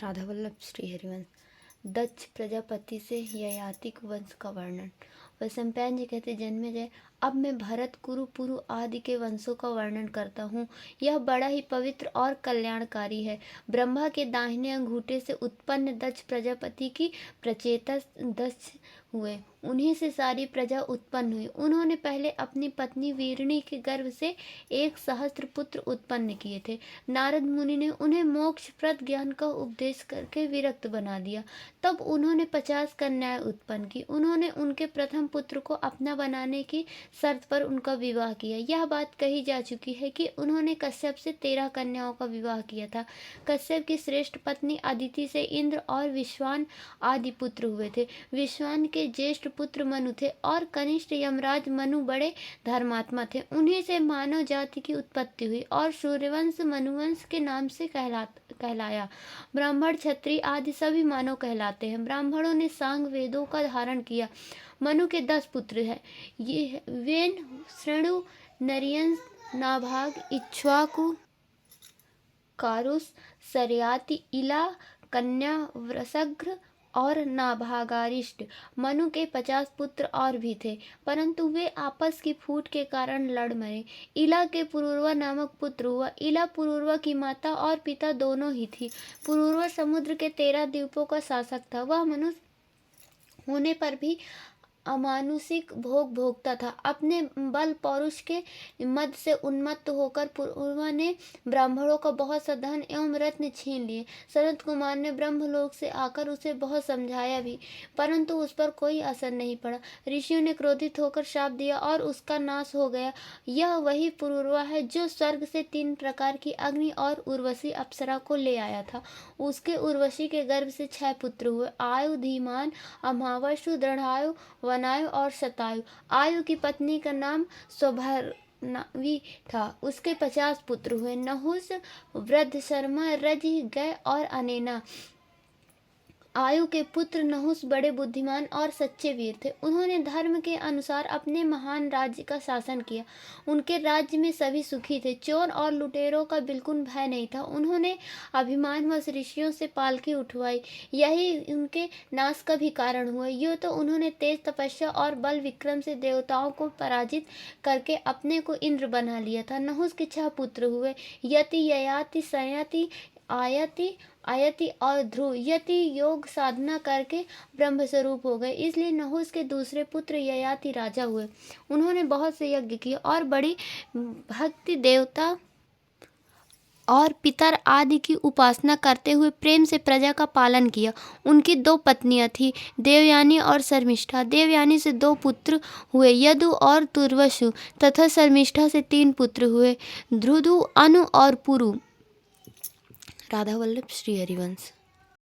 राधा वल्लभ श्री हरिवंश। दक्ष प्रजापति से ययाति वंश का वर्णन। वैशंपायन जी कहते, जन्मेजय, अब मैं भरत, कुरु, पुरु आदि के वंशों का वर्णन करता हूँ। यह बड़ा ही पवित्र और कल्याणकारी है। ब्रह्मा के दाहिने अंगूठे से उत्पन्न दक्ष प्रजापति की प्रचेता दक्ष हुए। उन्हीं से सारी प्रजा उत्पन्न हुई। उन्होंने पहले अपनी पत्नी वीरणी के गर्भ से 1 सहस्त्र पुत्र उत्पन्न किए थे। नारद मुनि ने उन्हें मोक्षप्रद ज्ञान का उपदेश करके विरक्त बना दिया। तब उन्होंने 50 कन्याएं उत्पन्न की। उन्होंने उनके प्रथम पुत्र को अपना बनाने की शर्त पर उनका विवाह किया। यह बात कही जा चुकी है कि उन्होंने कश्यप से 13 कन्याओं का विवाह किया था। कश्यप की श्रेष्ठ पत्नी अदिति से इंद्र और विश्वान आदि पुत्र हुए थे। विश्वान के ज्येष्ठ पुत्र मनु थे और कनिष्ठ यमराज मनु बड़े धर्मात्मा थे। उन्हीं से मानव जाति की उत्पत्ति हुई और सूर्यवंश मनुवंश के नाम से कहलाया। ब्राह्मण, क्षत्रिय आदि सभी मानव कहलाते हैं। ब्राह्मणों ने सांग वेदों का धारण किया। मनु के 10 पुत्र हैं। ये वेन, श्रेणु, नरियंस, नाभाग, इक्ष्वाकु, कारुस, सरयाति, इला, कन्या, वृषघ्र और नाभागारिष्ट। मनु के 50 पुत्र और भी थे, परंतु वे आपस की फूट के कारण लड़ मरे। इला के पुरूरवा नामक पुत्र हुआ। इला पुरूरवा की माता और पिता दोनों ही थी। पुरूरवा समुद्र के 13 द्वीपों का शासक था। वह मनुष्य होने पर भी अमानुषिक भोग भोगता था। अपने बल पौरुष के मद से उन्मत्त होकर पुरूरवा ने ब्राह्मणों का बहुत सा धन एवं रत्न छीन लिए। सनत कुमार ने ब्रह्मलोक से आकर उसे बहुत समझाया भी, परंतु उस पर कोई असर नहीं पड़ा। ऋषियों ने क्रोधित होकर शाप दिया और उसका नाश हो गया। यह वही पुरूरवा है जो स्वर्ग से 3 प्रकार की अग्नि और उर्वशी अप्सरा को ले आया था। उसके उर्वशी के गर्भ से 6 पुत्र हुए, आयु, धीमान, अमावस्यु, दृढ़ायु, वनायु और शतायु। आयु की पत्नी का नाम स्वभरनवी था। उसके 50 पुत्र हुए, नहुस, वृद्धशर्मा, रजि, गय और अनेना। आयु के पुत्र नहुस बड़े बुद्धिमान और सच्चे वीर थे। उन्होंने धर्म के अनुसार अपने महान राज्य का शासन किया। उनके राज्य में सभी सुखी थे। चोर और लुटेरों का बिल्कुल भय नहीं था। उन्होंने अभिमानवश ऋषियों से पालकी उठवाई, यही उनके नाश का भी कारण हुआ। यूँ तो उन्होंने तेज तपस्या और बल विक्रम से देवताओं को पराजित करके अपने को इंद्र बना लिया था। नहुस के 6 पुत्र हुए, यति, ययाति, संयति, आयति और ध्रुव। यति योग साधना करके ब्रह्मस्वरूप हो गए, इसलिए नहुस के दूसरे पुत्र ययाति राजा हुए। उन्होंने बहुत से यज्ञ किए और बड़ी भक्ति देवता और पितर आदि की उपासना करते हुए प्रेम से प्रजा का पालन किया। उनकी 2 पत्नियां थीं, देवयानी और शर्मिष्ठा। देवयानी से 2 पुत्र हुए, यदु और तुर्वसु, तथा शर्मिष्ठा से 3 पुत्र हुए, ध्रुधु, अनु और पुरु। राधा वल्लभ श्री हरिवंश।